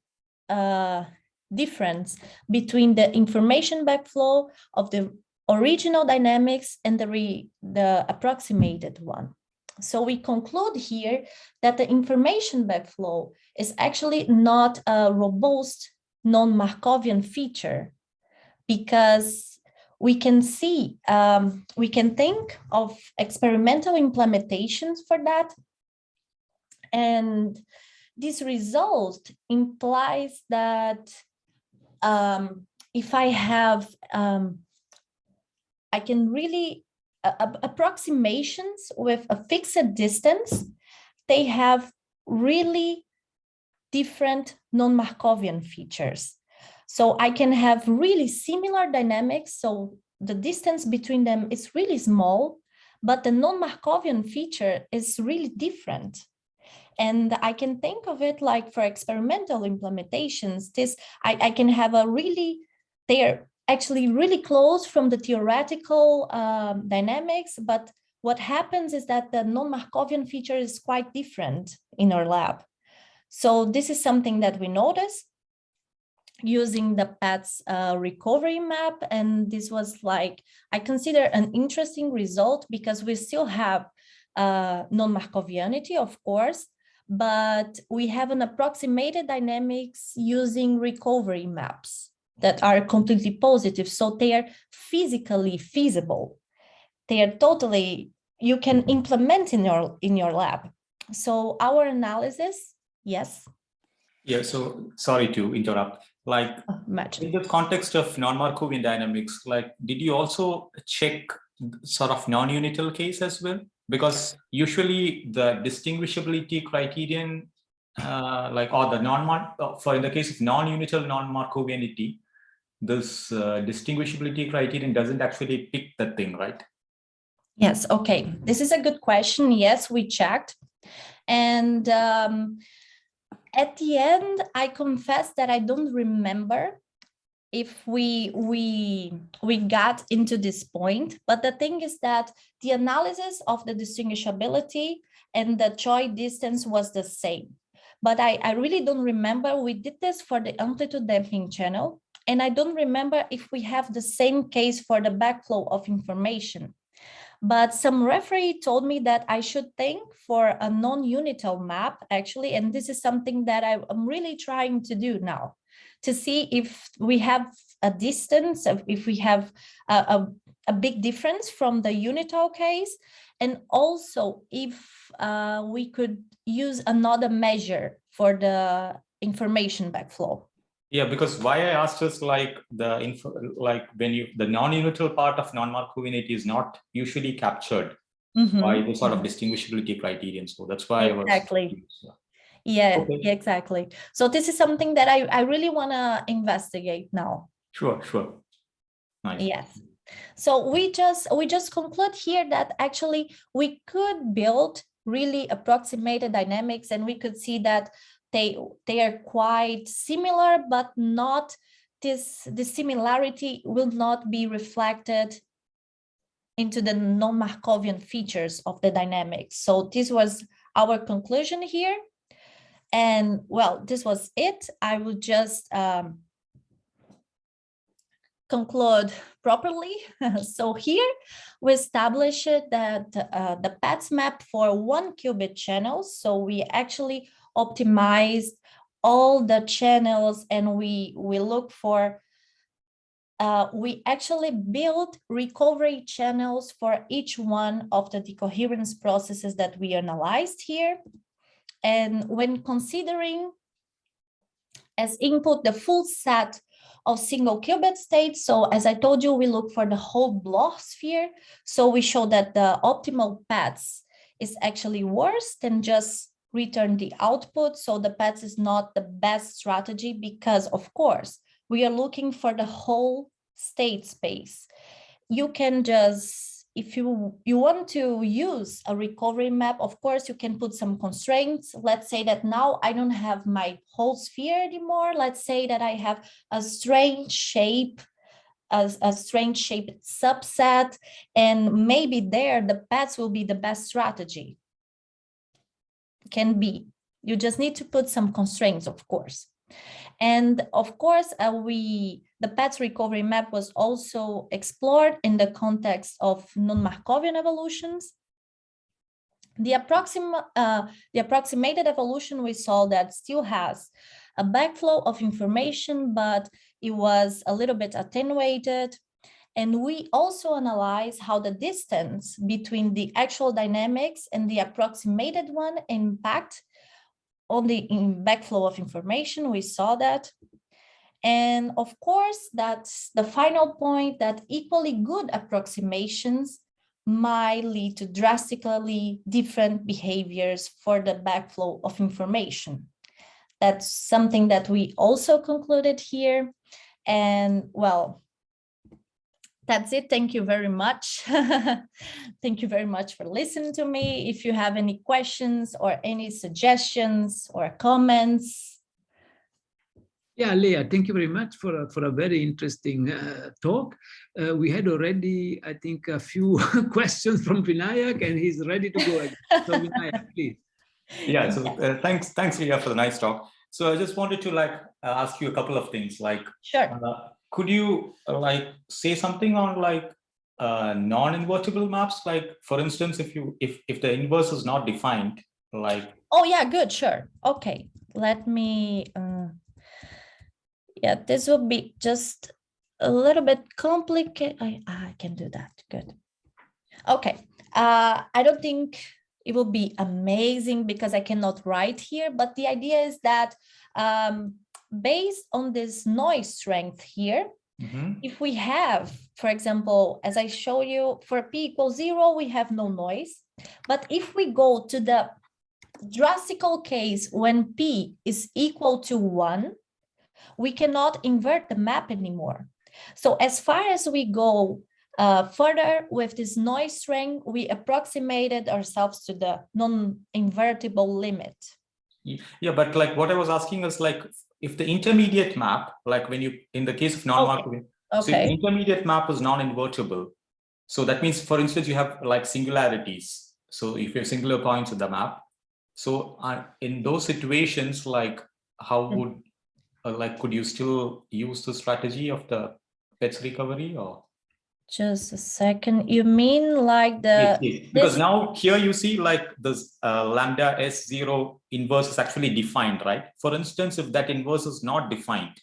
difference between the information backflow of the original dynamics and the approximated one. So we conclude here that the information backflow is actually not a robust non-Markovian feature because we can see, we can think of experimental implementations for that. And this result implies that if I have, I can really, approximations with a fixed distance, they have really different non-Markovian features. So I can have really similar dynamics. So the distance between them is really small, but the non-Markovian feature is really different. And I can think of it like for experimental implementations, I can have a really, they're actually really close from the theoretical dynamics, but what happens is that the non-Markovian feature is quite different in our lab. So this is something that we noticed using the Petz recovery map. And this was like, I consider an interesting result because we still have non-Markovianity, of course, but we have an approximated dynamics using recovery maps that are completely positive. So they are physically feasible. They are totally, you can implement in your lab. So our analysis, yes? Yeah, so sorry to interrupt. Like in the context of non-Markovian dynamics, like did you also check sort of non-unital case as well? Because usually the distinguishability criterion, or the for in the case of non-unital non-Markovianity, this distinguishability criterion doesn't actually pick the thing, right? Yes, okay. This is a good question. Yes, we checked. And at the end, I confess that I don't remember if we got into this point. But the thing is that the analysis of the distinguishability and the Choi distance was the same. But I really don't remember. We did this for the amplitude damping channel. And I don't remember if we have the same case for the backflow of information. But some referee told me that I should think for a non-unital map, actually, and this is something that I'm really trying to do now, to see if we have a distance, if we have a big difference from the unital case, and also if we could use another measure for the information backflow. Yeah, because why I asked is like the non-unital part of non-Markovianity is not usually captured by the sort of distinguishability criterion. So that's why exactly. I was. Yeah, okay. Exactly. So this is something that I really want to investigate now. Sure. Nice. Yes. So we just conclude here that actually we could build really approximated dynamics, and we could see that they are quite similar, but not this similarity will not be reflected into the non-Markovian features of the dynamics. So this was our conclusion here. And well, this was it. I will just conclude properly. So here we established that the Petz map for one-qubit channels. So we actually optimized all the channels, and we look for we actually build recovery channels for each one of the decoherence processes that we analyzed here. And when considering as input the full set of single qubit states, so as I told you, we look for the whole Bloch sphere. So we show that the optimal Petz is actually worse than just return the output. So the Petz is not the best strategy because, of course, we are looking for the whole state space. You can just, if you want to use a recovery map, of course, you can put some constraints. Let's say that now I don't have my whole sphere anymore. Let's say that I have a strange shape, a strange shaped subset, and maybe there the Petz will be the best strategy. Can be. You just need to put some constraints, of course. And of course, the Petz recovery map was also explored in the context of non-Markovian evolutions. The approximated evolution, we saw that still has a backflow of information, but it was a little bit attenuated. And we also analyze how the distance between the actual dynamics and the approximated one impact on the backflow of information. We saw that. And of course, that's the final point, that equally good approximations might lead to drastically different behaviors for the backflow of information. That's something that we also concluded here. And well, that's it. Thank you very much. Thank you very much for listening to me. If you have any questions or any suggestions or comments. Yeah, Lea, thank you very much for a very interesting talk. We had already, I think, a few questions from Vinayak, and he's ready to go again. So Vinayak, please. Yeah, so thanks, Lea, for the nice talk. So I just wanted to ask you a couple of things. Sure. Could you say something on non-invertible maps? For instance, if the inverse is not defined, Oh yeah, good, sure. Okay, let me. Yeah, this will be just a little bit complicated. I can do that. Good. Okay. I don't think it will be amazing because I cannot write here, but the idea is that based on this noise strength here, if we have, for example, as I show you, for p equals 0, we have no noise. But if we go to the drastical case when p is equal to 1, we cannot invert the map anymore. So as far as we go further with this noise strength, we approximated ourselves to the non-invertible limit. Yeah, but like what I was asking is like, if the intermediate map, like when you, in the case of non-Markovian, so if the intermediate map is non-invertible, so that means, for instance, you have like singularities. So if you have singular points in the map, so in those situations, like how would, like, could you still use the strategy of the Petz recovery or? Just a second. You mean like the... Yes. Because now here you see like this lambda S0 inverse is actually defined, right? For instance, if that inverse is not defined,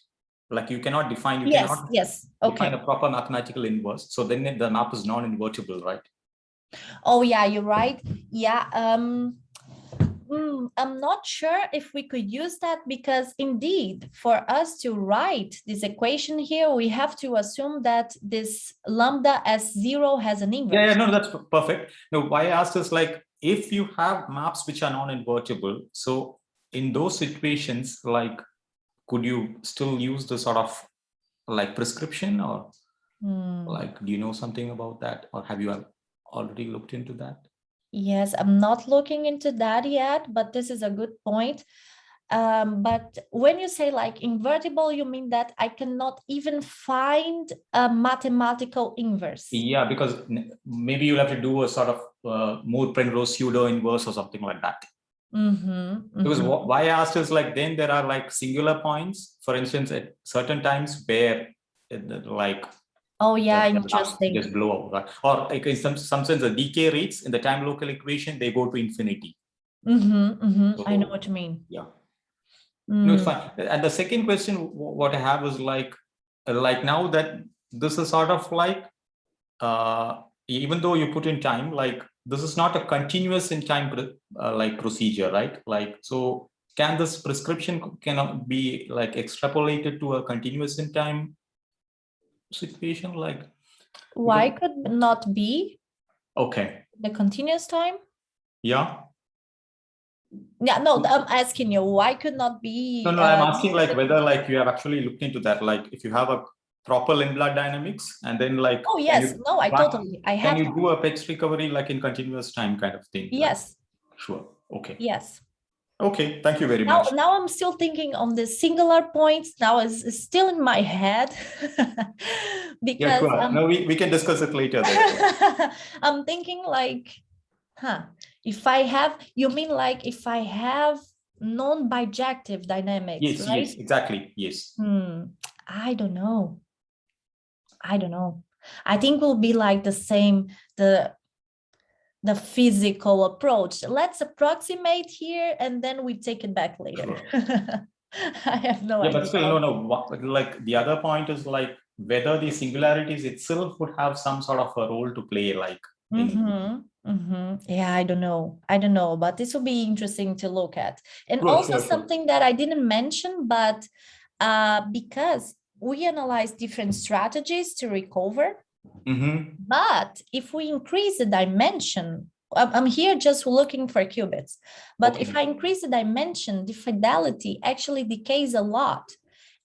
like you cannot define, you cannot define a proper mathematical inverse. So then the map is non-invertible, right? Oh yeah, you're right. Yeah. I'm not sure if we could use that, because indeed, for us to write this equation here, we have to assume that this lambda S0 has an inverse. Yeah, no, that's perfect. No, why I asked is like, if you have maps which are non-invertible, so in those situations, like, could you still use the sort of like prescription, or like, do you know something about that, or have you already looked into that? Yes, I'm not looking into that yet, but this is a good point. But when you say like invertible, you mean that I cannot even find a mathematical inverse? Yeah, because maybe you'll have to do a sort of Moore-Penrose pseudo inverse or something like that. Because why I asked is like, then there are like singular points, for instance, at certain times where like, oh yeah, interesting, just blow out, right? Or like in some sense, the decay rates in the time local equation, they go to infinity. So, I know what you mean. Yeah. No, it's fine. And the second question, what I have is like now that this is sort of like, even though you put in time, like this is not a continuous in time like procedure, right? Like, so can this prescription cannot be like extrapolated to a continuous in time situation? Like, why could not be? Okay. The continuous time? Yeah. Yeah, no, I'm asking you, why could not be? No, I'm asking like whether like you have actually looked into that, like if you have a proper Lindblad dynamics and then like, oh yes, no, I totally, I have. Can you do a Petz recovery like in continuous time kind of thing? Yes. Like, sure. Okay. Yes. Okay, thank you very much. Now I'm still thinking on the singular points. Now it's still in my head. Because yeah, sure. No, we can discuss it later. I'm thinking like, if I have, you mean like if I have non-bijective dynamics, yes, right? Yes, exactly. Yes. I don't know. I think will be like the same, the physical approach. Let's approximate here and then we take it back later. Sure. I have no idea. But still, no. Like the other point is like whether the singularities itself would have some sort of a role to play, like. Yeah, I don't know, but this will be interesting to look at. And also something that I didn't mention, but because we analyze different strategies to recover, but if we increase the dimension, I'm here just looking for qubits, but if I increase the dimension, the fidelity actually decays a lot.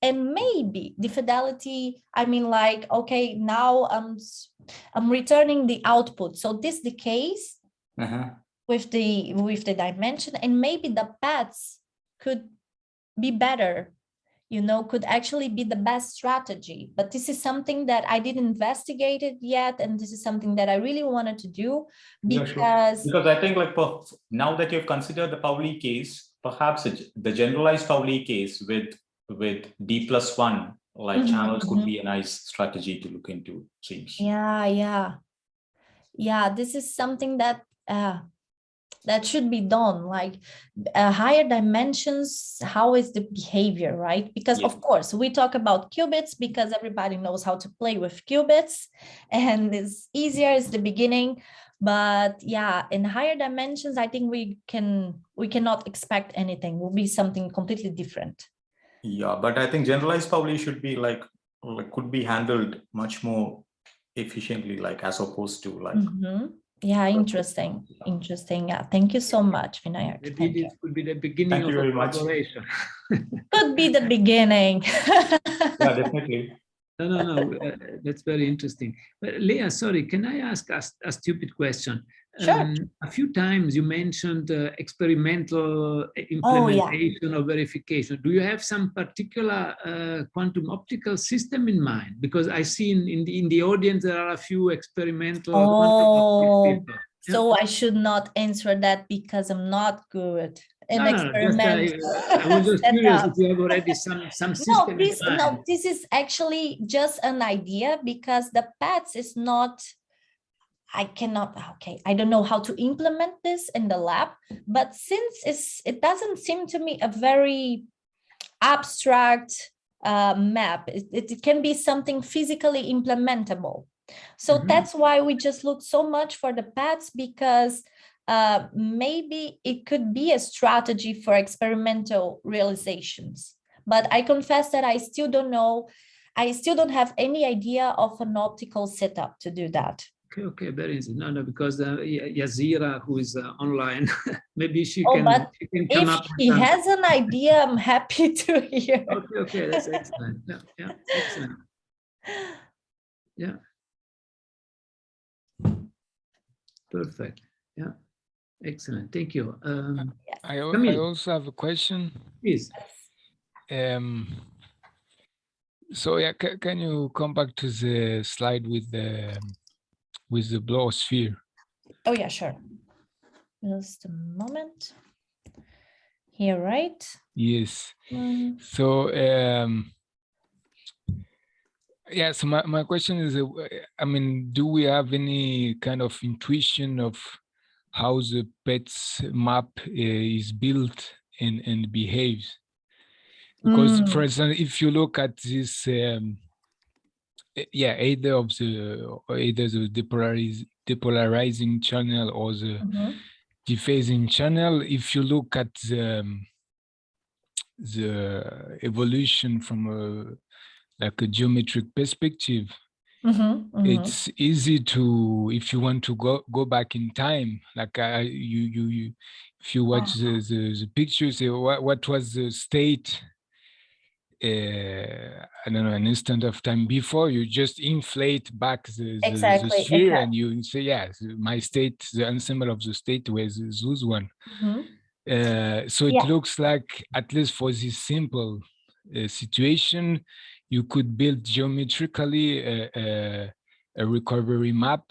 And maybe the fidelity, I mean, like, okay, now I'm returning the output. So this decays with the dimension, and maybe the paths could be better, could actually be the best strategy. But this is something that I didn't investigate it yet. And this is something that I really wanted to do because I think like now that you've considered the Pauli case, perhaps the generalized Pauli case with D+1 like channels could be a nice strategy to look into, seems. Yeah, this is something that that should be done, like higher dimensions. How is the behavior, right? Because of course we talk about qubits because everybody knows how to play with qubits and it's easier, it's the beginning. But yeah, in higher dimensions, I think we cannot expect anything. It will be something completely different. Yeah, but I think generalized probably should be could be handled much more efficiently, as opposed to Yeah, interesting. Interesting. Yeah, thank you so much, Vinayak. Maybe this could be the beginning of a collaboration. Could be the beginning. Yeah, definitely. No, that's very interesting. But Lea, sorry, can I ask a stupid question? Sure. A few times you mentioned experimental implementation or verification. Do you have some particular quantum optical system in mind? Because I see in the audience there are a few experimental quantum optical people. So I should not answer that because I'm not good in experiment. I was just curious if you have already some system. No, this is actually just an idea because the Petz is not. I don't know how to implement this in the lab, but since it doesn't seem to me a very abstract map, it can be something physically implementable. So that's why we just look so much for the Petz, because maybe it could be a strategy for experimental realizations. But I confess that I still don't know. I still don't have any idea of an optical setup to do that. Okay, very easy. No, because Yazira, who is online, maybe she can but come up. If he has an idea, I'm happy to hear. Okay, that's excellent. Yeah, excellent. Yeah. Perfect. Yeah, excellent. Thank you. I also have a question. Please. So yeah, can you come back to the slide with the blow sphere? Oh yeah, sure. Just a moment. Here, right? Yes. So yeah, so my question is, I mean, do we have any kind of intuition of how the Petz map is built and behaves? Because, for instance, if you look at this, either the depolarizing channel or the dephasing channel, if you look at the evolution from a geometric perspective, it's easy to, if you want to go back in time, if you watch the pictures, what was the state I don't know, an instant of time before, you just inflate back the sphere and you say, yes, my state, the ensemble of the state was this one. So it looks like, at least for this simple situation, you could build geometrically a recovery map.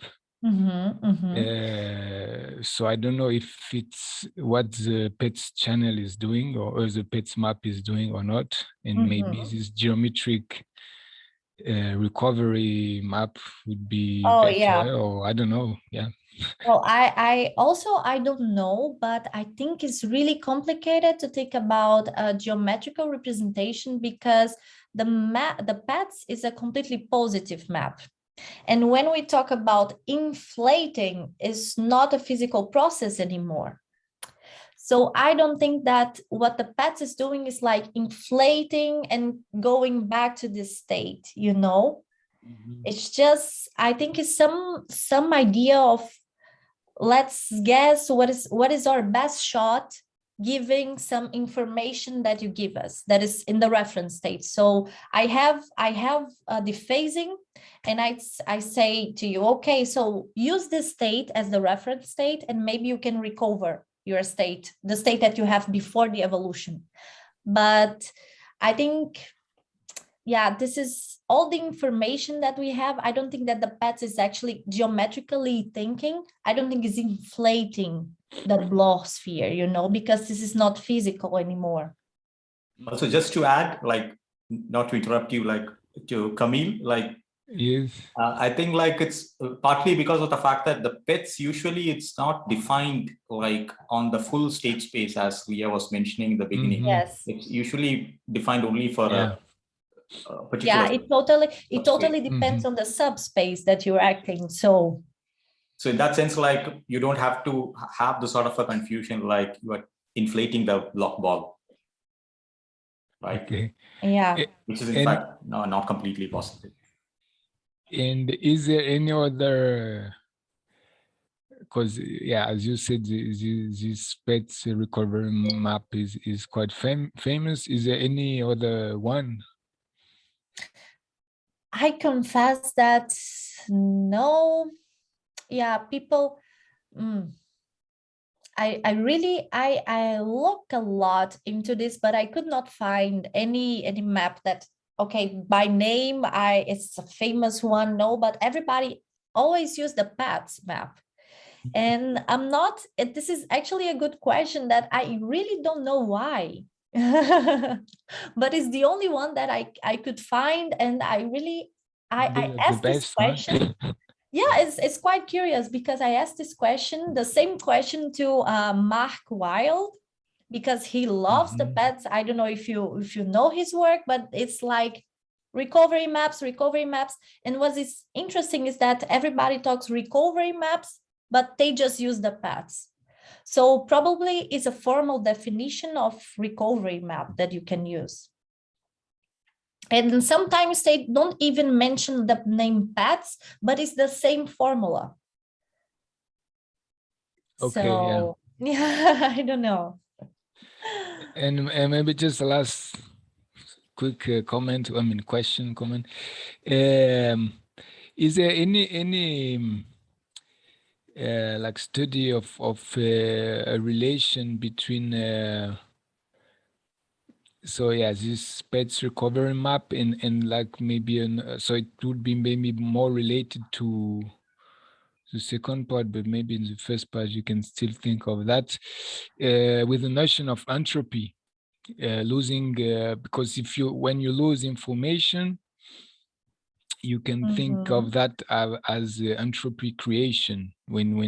So I don't know if it's what the Petz channel is doing or the Petz map is doing or not, and maybe this geometric recovery map would be better, or I don't know. Yeah. Well, I don't know, but I think it's really complicated to think about a geometrical representation because the Petz is a completely positive map. And when we talk about inflating, it's not a physical process anymore. So I don't think that what the Petz is doing is like inflating and going back to this state, you know? It's just, I think it's some idea of, let's guess what is our best shot, giving some information that you give us that is in the reference state. So I have dephasing, and I say to you, okay, so use this state as the reference state, and maybe you can recover your state, the state that you have before the evolution. But I think, yeah, this is all the information that we have. I don't think that the Petz is actually geometrically thinking. I don't think it's inflating the blow sphere, you know, because this is not physical anymore. Also, just to add, not to interrupt you, to Camille, yes, I think it's partly because of the fact that the Petz usually it's not defined on the full state space, as Lea was mentioning in the beginning. Yes, it's usually defined only for a particular. Yeah, it totally depends on the subspace that you're acting. So in that sense, you don't have to have the sort of a confusion you are inflating the block ball. right? Okay. Yeah. Which is in fact not completely positive. And is there any other, because yeah, as you said, this Petz recovery map is quite famous. Is there any other one? I confess that no. Yeah, people. I look a lot into this, but I could not find any map that, okay, by name it's a famous one. No, but everybody always use the Petz map. And I'm not, this is actually a good question that I really don't know why. But it's the only one that I could find, and I asked this question. Yeah, it's quite curious because I asked this question, the same question to Mark Wild, because he loves the Petz. I don't know if you know his work, but it's like recovery maps. And what is interesting is that everybody talks recovery maps, but they just use the Petz. So probably it's a formal definition of recovery map that you can use. And sometimes they don't even mention the name Petz, but it's the same formula. Okay, so, yeah, I don't know. And maybe just the last quick comment, question. Is there any like study of a relation between this Petz recovery map and like maybe so it would be maybe more related to the second part, but maybe in the first part you can still think of that with the notion of entropy, losing because when you lose information, you can think of that as entropy creation. When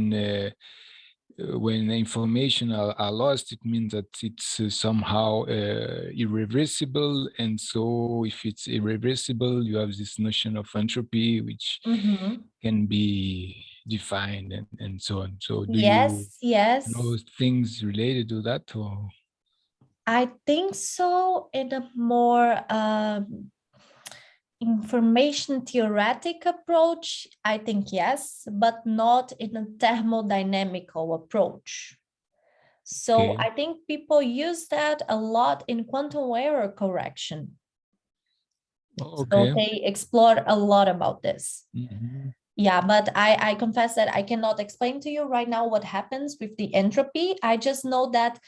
information are lost, it means that it's somehow irreversible. And so if it's irreversible, you have this notion of entropy, which can be defined and so on. So do you know things related to that? Or? I think so, in a more information theoretic approach, I think yes, but not in a thermodynamical approach. So I think people use that a lot in quantum error correction. So they explore a lot about this. Yeah, but I confess that I cannot explain to you right now what happens with the entropy. I just know that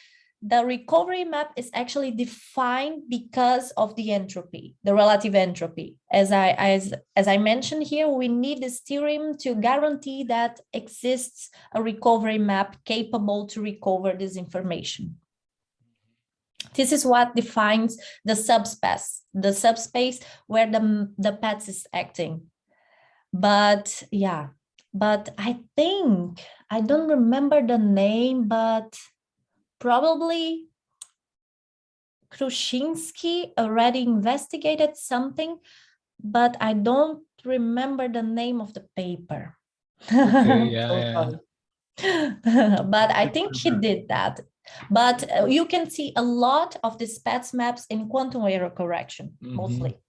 the recovery map is actually defined because of the entropy, the relative entropy. As I mentioned here, we need this theorem to guarantee that exists a recovery map capable to recover this information. This is what defines the subspace where the Petz is acting. But yeah, but I think, I don't remember the name, but probably Kruszyński already investigated something, but I don't remember the name of the paper. But I think he did that. But you can see a lot of these Petz maps in quantum error correction,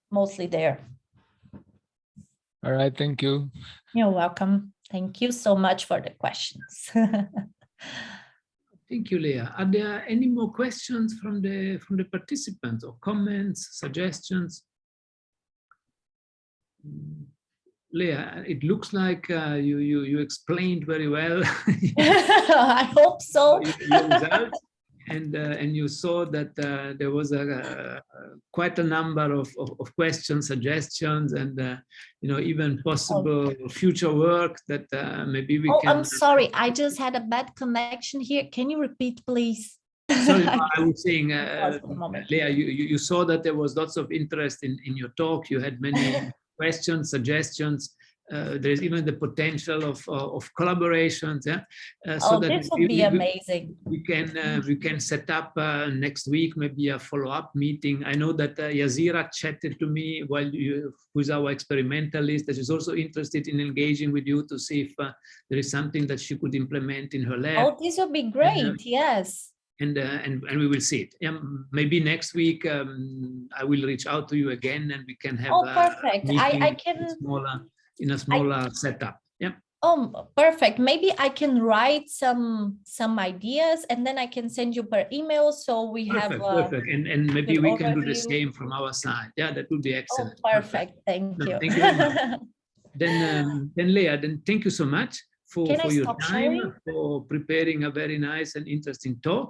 mostly there. All right, thank you. You're welcome. Thank you so much for the questions. Thank you, Lea. Are there any more questions from the participants, or comments, suggestions? Lea, it looks like you explained very well. I hope so. Your results, and you saw that there was quite a number of questions, suggestions, and even possible future work that maybe we can. I'm sorry, I just had a bad connection here. Can you repeat, please? Sorry, I was saying, Lea, you saw that there was lots of interest in your talk. You had many questions, suggestions. There's even the potential of collaborations. Yeah. So that this would be amazing. We can set up next week maybe a follow-up meeting. I know that Yazira chatted to me who's our experimentalist, that is also interested in engaging with you to see if there is something that she could implement in her lab. Oh, this would be great. Yes. and we will see it. Maybe next week I will reach out to you again, and we can have perfect. I can in a smaller setup. Yeah. Oh, perfect. Maybe I can write some ideas, and then I can send you per email, so we have perfect. And maybe we can do the same from our side. Yeah, that would be excellent. Oh, perfect. Thank you. Thank you very much. Then Lea, thank you so much for your time, for preparing a very nice and interesting talk.